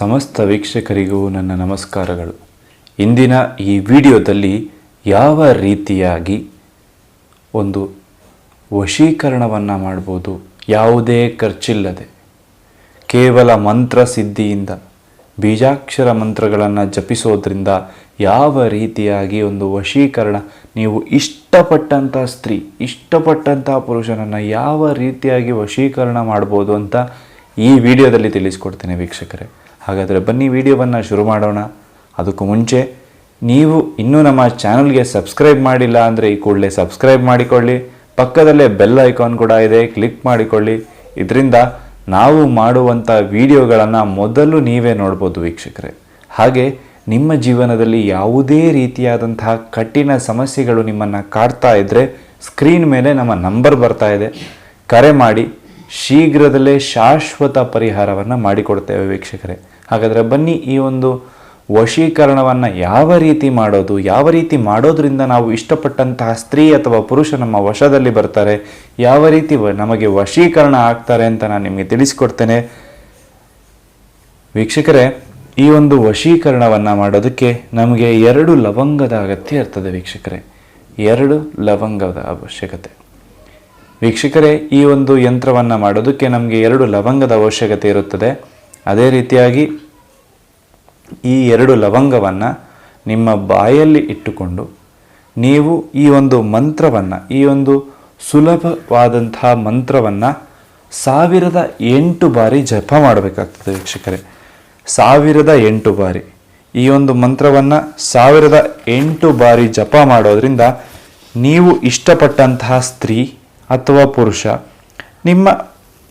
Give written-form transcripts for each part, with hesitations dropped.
ಸಮಸ್ತ ವೀಕ್ಷಕರಿಗೂ ನನ್ನ ನಮಸ್ಕಾರಗಳು. ಇಂದಿನ ಈ ವಿಡಿಯೋದಲ್ಲಿ ಯಾವ ರೀತಿಯಾಗಿ ಒಂದು ವಶೀಕರಣವನ್ನು ಮಾಡ್ಬೋದು, ಯಾವುದೇ ಖರ್ಚಿಲ್ಲದೆ ಕೇವಲ ಮಂತ್ರ ಸಿದ್ಧಿಯಿಂದ ಬೀಜಾಕ್ಷರ ಮಂತ್ರಗಳನ್ನು ಜಪಿಸೋದ್ರಿಂದ ಯಾವ ರೀತಿಯಾಗಿ ಒಂದು ವಶೀಕರಣ, ನೀವು ಇಷ್ಟಪಟ್ಟಂಥ ಸ್ತ್ರೀ, ಇಷ್ಟಪಟ್ಟಂಥ ಪುರುಷನನ್ನು ಯಾವ ರೀತಿಯಾಗಿ ವಶೀಕರಣ ಮಾಡ್ಬೋದು ಅಂತ ಈ ವಿಡಿಯೋದಲ್ಲಿ ತಿಳಿಸ್ಕೊಡ್ತೇನೆ ವೀಕ್ಷಕರೇ. ಹಾಗಾದರೆ ಬನ್ನಿ ವಿಡಿಯೋವನ್ನು ಶುರು ಮಾಡೋಣ. ಅದಕ್ಕೂ ಮುಂಚೆ ನೀವು ಇನ್ನೂ ನಮ್ಮ ಚಾನಲ್ಗೆ ಸಬ್ಸ್ಕ್ರೈಬ್ ಮಾಡಿಲ್ಲ ಅಂದರೆ ಈ ಕೂಡಲೇ ಸಬ್ಸ್ಕ್ರೈಬ್ ಮಾಡಿಕೊಳ್ಳಿ. ಪಕ್ಕದಲ್ಲೇ ಬೆಲ್ ಐಕಾನ್ ಕೂಡ ಇದೆ, ಕ್ಲಿಕ್ ಮಾಡಿಕೊಳ್ಳಿ. ಇದರಿಂದ ನಾವು ಮಾಡುವಂಥ ವಿಡಿಯೋಗಳನ್ನು ಮೊದಲು ನೀವೇ ನೋಡ್ಬೋದು ವೀಕ್ಷಕರೇ. ಹಾಗೆ ನಿಮ್ಮ ಜೀವನದಲ್ಲಿ ಯಾವುದೇ ರೀತಿಯಾದಂತಹ ಕಠಿಣ ಸಮಸ್ಯೆಗಳು ನಿಮ್ಮನ್ನು ಕಾಡ್ತಾ ಇದ್ದರೆ ಸ್ಕ್ರೀನ್ ಮೇಲೆ ನಮ್ಮ ನಂಬರ್ ಬರ್ತಾ ಇದೆ, ಕರೆ ಮಾಡಿ. ಶೀಘ್ರದಲ್ಲೇ ಶಾಶ್ವತ ಪರಿಹಾರವನ್ನು ಮಾಡಿಕೊಡ್ತೇವೆ ವೀಕ್ಷಕರೇ. ಹಾಗಾದರೆ ಬನ್ನಿ ಈ ಒಂದು ವಶೀಕರಣವನ್ನು ಯಾವ ರೀತಿ ಮಾಡೋದು, ಯಾವ ರೀತಿ ಮಾಡೋದ್ರಿಂದ ನಾವು ಇಷ್ಟಪಟ್ಟಂತಹ ಸ್ತ್ರೀ ಅಥವಾ ಪುರುಷ ನಮ್ಮ ವಶದಲ್ಲಿ ಬರ್ತಾರೆ, ಯಾವ ರೀತಿ ನಮಗೆ ವಶೀಕರಣ ಆಗ್ತಾರೆ ಅಂತ ನಾನು ನಿಮಗೆ ತಿಳಿಸ್ಕೊಡ್ತೇನೆ ವೀಕ್ಷಕರೇ. ಈ ಒಂದು ವಶೀಕರಣವನ್ನು ಮಾಡೋದಕ್ಕೆ ನಮಗೆ 2 ಲವಂಗದ ಅಗತ್ಯ ಇರ್ತದೆ ವೀಕ್ಷಕರೇ. 2 ಲವಂಗದ ಅವಶ್ಯಕತೆ ವೀಕ್ಷಕರೇ. ಈ ಒಂದು ಯಂತ್ರವನ್ನು ಮಾಡೋದಕ್ಕೆ ನಮಗೆ 2 ಲವಂಗದ ಅವಶ್ಯಕತೆ ಇರುತ್ತದೆ. ಅದೇ ರೀತಿಯಾಗಿ ಈ 2 ಲವಂಗವನ್ನು ನಿಮ್ಮ ಬಾಯಲ್ಲಿ ಇಟ್ಟುಕೊಂಡು ನೀವು ಈ ಒಂದು ಮಂತ್ರವನ್ನು, ಈ ಒಂದು ಸುಲಭವಾದಂತಹ ಮಂತ್ರವನ್ನು 1008 ಬಾರಿ ಜಪ ಮಾಡಬೇಕಾಗ್ತದೆ ವೀಕ್ಷಕರೇ. 1008 ಬಾರಿ ಈ ಒಂದು ಮಂತ್ರವನ್ನು 1008 ಬಾರಿ ಜಪ ಮಾಡೋದ್ರಿಂದ ನೀವು ಇಷ್ಟಪಟ್ಟಂತಹ ಸ್ತ್ರೀ ಅಥವಾ ಪುರುಷ ನಿಮ್ಮ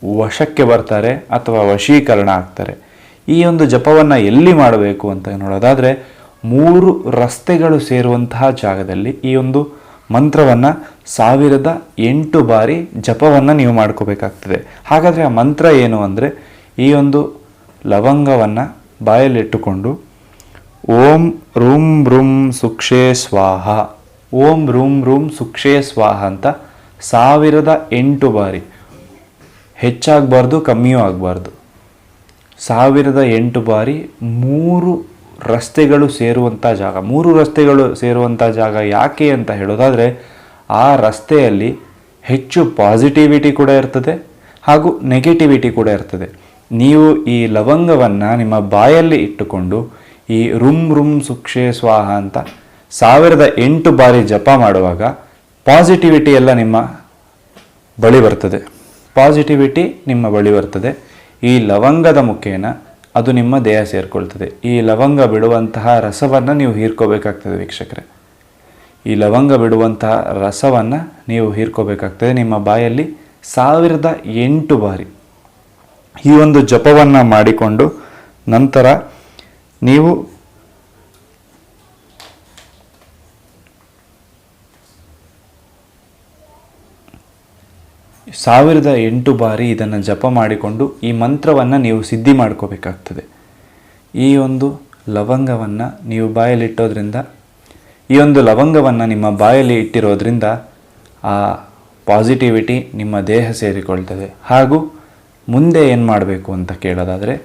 ವಶಕ್ಕೆ ಬರ್ತಾರೆ ಅಥವಾ ವಶೀಕರಣ ಆಗ್ತಾರೆ. ಈ ಒಂದು ಜಪವನ್ನು ಎಲ್ಲಿ ಮಾಡಬೇಕು ಅಂತ ನೋಡೋದಾದರೆ 3 ರಸ್ತೆಗಳು ಸೇರುವಂತಹ ಜಾಗದಲ್ಲಿ ಈ ಒಂದು ಮಂತ್ರವನ್ನು 1008 ಬಾರಿ ಜಪವನ್ನು ನೀವು ಮಾಡ್ಕೋಬೇಕಾಗ್ತದೆ. ಹಾಗಾದರೆ ಆ ಮಂತ್ರ ಏನು ಅಂದರೆ, ಈ ಒಂದು ಲವಂಗವನ್ನು ಬಾಯಲ್ಲಿಟ್ಟುಕೊಂಡು ಓಂ ರೂಂ ರೂಂ ಸುಕ್ಷೇ ಸ್ವಾಹ, ಓಂ ರೂಂ ರೂಂ ಸುಕ್ಷೇ ಸ್ವಾಹ ಅಂತ 1008 ಬಾರಿ, ಹೆಚ್ಚಾಗಬಾರ್ದು ಕಮ್ಮಿಯೂ ಆಗಬಾರ್ದು, 1008 ಬಾರಿ 3 ರಸ್ತೆಗಳು ಸೇರುವಂಥ ಜಾಗ. 3 ರಸ್ತೆಗಳು ಸೇರುವಂಥ ಜಾಗ ಯಾಕೆ ಅಂತ ಹೇಳೋದಾದರೆ, ಆ ರಸ್ತೆಯಲ್ಲಿ ಹೆಚ್ಚು ಪಾಸಿಟಿವಿಟಿ ಕೂಡ ಇರ್ತದೆ ಹಾಗೂ ನೆಗೆಟಿವಿಟಿ ಕೂಡ ಇರ್ತದೆ. ನೀವು ಈ ಲವಂಗವನ್ನು ನಿಮ್ಮ ಬಾಯಲ್ಲಿ ಇಟ್ಟುಕೊಂಡು ಈ ರುಂ ರುಂ ಸುಕ್ಷೇ ಸ್ವಾಹ ಅಂತ 1008 ಬಾರಿ ಜಪ ಮಾಡುವಾಗ ಪಾಸಿಟಿವಿಟಿ ಎಲ್ಲ ನಿಮ್ಮ ಬಳಿ ಬರ್ತದೆ. ಪಾಸಿಟಿವಿಟಿ ನಿಮ್ಮ ಬಳಿ ಬರ್ತದೆ. ಈ ಲವಂಗದ ಮುಖೇನ ಅದು ನಿಮ್ಮ ದೇಹ ಸೇರಿಕೊಳ್ತದೆ. ಈ ಲವಂಗ ಬಿಡುವಂತಹ ರಸವನ್ನು ನೀವು ಹೀರ್ಕೋಬೇಕಾಗ್ತದೆ ವೀಕ್ಷಕರೇ. ಈ ಲವಂಗ ಬಿಡುವಂತಹ ರಸವನ್ನು ನೀವು ಹೀರ್ಕೋಬೇಕಾಗ್ತದೆ ನಿಮ್ಮ ಬಾಯಲ್ಲಿ 1008 ಬಾರಿ. ಈ ಒಂದು ಜಪವನ್ನು ಮಾಡಿಕೊಂಡು ನಂತರ ನೀವು 1008 ಬಾರಿ ಇದನ್ನು ಜಪ ಮಾಡಿಕೊಂಡು ಈ ಮಂತ್ರವನ್ನು ನೀವು ಸಿದ್ಧಿ ಮಾಡ್ಕೋಬೇಕಾಗ್ತದೆ. ಈ ಒಂದು ಲವಂಗವನ್ನು ನೀವು ಬಾಯಲ್ಲಿಟ್ಟೋದ್ರಿಂದ, ಈ ಒಂದು ಲವಂಗವನ್ನು ನಿಮ್ಮ ಬಾಯಲ್ಲಿ ಇಟ್ಟಿರೋದ್ರಿಂದ ಆ ಪಾಸಿಟಿವಿಟಿ ನಿಮ್ಮ ದೇಹ ಸೇರಿಕೊಳ್ತದೆ. ಹಾಗೂ ಮುಂದೆ ಏನು ಮಾಡಬೇಕು ಅಂತ ಕೇಳೋದಾದರೆ,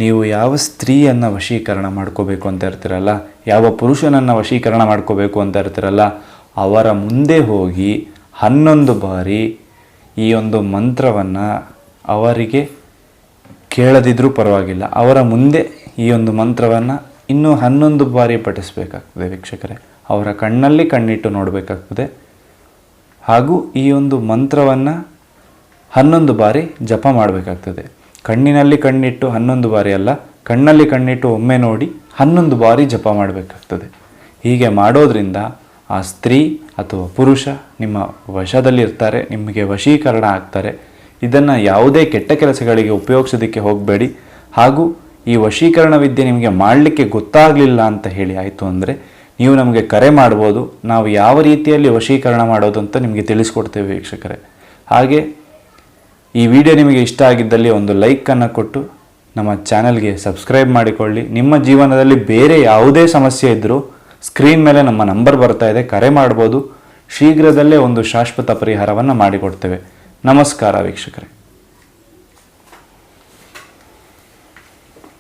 ನೀವು ಯಾವ ಸ್ತ್ರೀಯನ್ನು ವಶೀಕರಣ ಮಾಡ್ಕೋಬೇಕು ಅಂತ ಇರ್ತೀರಲ್ಲ, ಯಾವ ಪುರುಷನನ್ನು ವಶೀಕರಣ ಮಾಡ್ಕೋಬೇಕು ಅಂತ ಇರ್ತೀರಲ್ಲ, ಅವರ ಮುಂದೆ ಹೋಗಿ 11 ಬಾರಿ ಈ ಒಂದು ಮಂತ್ರವನ್ನು ಅವರಿಗೆ ಕೇಳದಿದ್ರೂ ಪರವಾಗಿಲ್ಲ, ಅವರ ಮುಂದೆ ಈ ಒಂದು ಮಂತ್ರವನ್ನು ಇನ್ನೂ 11 ಬಾರಿ ಪಠಿಸಬೇಕಾಗ್ತದೆ ವೀಕ್ಷಕರೇ. ಅವರ ಕಣ್ಣಲ್ಲಿ ಕಣ್ಣಿಟ್ಟು ನೋಡಬೇಕಾಗ್ತದೆ. ಹಾಗೂ ಈ ಒಂದು ಮಂತ್ರವನ್ನು 11 ಬಾರಿ ಜಪ ಮಾಡಬೇಕಾಗ್ತದೆ. ಕಣ್ಣಿನಲ್ಲಿ ಕಣ್ಣಿಟ್ಟು 11 ಬಾರಿ ಅಲ್ಲ, ಕಣ್ಣಲ್ಲಿ ಕಣ್ಣಿಟ್ಟು ಒಮ್ಮೆ ನೋಡಿ 11 ಬಾರಿ ಜಪ ಮಾಡಬೇಕಾಗ್ತದೆ. ಹೀಗೆ ಮಾಡೋದ್ರಿಂದ ಆ ಸ್ತ್ರೀ ಅಥವಾ ಪುರುಷ ನಿಮ್ಮ ವಶದಲ್ಲಿರ್ತಾರೆ, ನಿಮಗೆ ವಶೀಕರಣ ಆಗ್ತಾರೆ. ಇದನ್ನು ಯಾವುದೇ ಕೆಟ್ಟ ಕೆಲಸಗಳಿಗೆ ಉಪಯೋಗಿಸೋದಕ್ಕೆ ಹೋಗಬೇಡಿ. ಹಾಗೂ ಈ ವಶೀಕರಣ ವಿದ್ಯೆ ನಿಮಗೆ ಮಾಡಲಿಕ್ಕೆ ಗೊತ್ತಾಗಲಿಲ್ಲ ಅಂತ ಹೇಳಿ ಆಯಿತು ಅಂದರೆ ನೀವು ನಮಗೆ ಕರೆ ಮಾಡ್ಬೋದು. ನಾವು ಯಾವ ರೀತಿಯಲ್ಲಿ ವಶೀಕರಣ ಮಾಡೋದು ಅಂತ ನಿಮಗೆ ತಿಳಿಸ್ಕೊಡ್ತೇವೆ ವೀಕ್ಷಕರೇ. ಹಾಗೆ ಈ ವಿಡಿಯೋ ನಿಮಗೆ ಇಷ್ಟ ಆಗಿದ್ದಲ್ಲಿ ಒಂದು ಲೈಕನ್ನು ಕೊಟ್ಟು ನಮ್ಮ ಚಾನಲ್ಗೆ ಸಬ್ಸ್ಕ್ರೈಬ್ ಮಾಡಿಕೊಳ್ಳಿ. ನಿಮ್ಮ ಜೀವನದಲ್ಲಿ ಬೇರೆ ಯಾವುದೇ ಸಮಸ್ಯೆ ಇದ್ದರೂ ಸ್ಕ್ರೀನ್ ಮೇಲೆ ನಮ್ಮ ನಂಬರ್ ಬರ್ತಾ ಇದೆ, ಕರೆ ಮಾಡ್ಬೋದು. ಶೀಘ್ರದಲ್ಲೇ ಒಂದು ಶಾಶ್ವತ ಪರಿಹಾರವನ್ನು ಮಾಡಿಕೊಡ್ತೇವೆ. ನಮಸ್ಕಾರ ವೀಕ್ಷಕರೇ.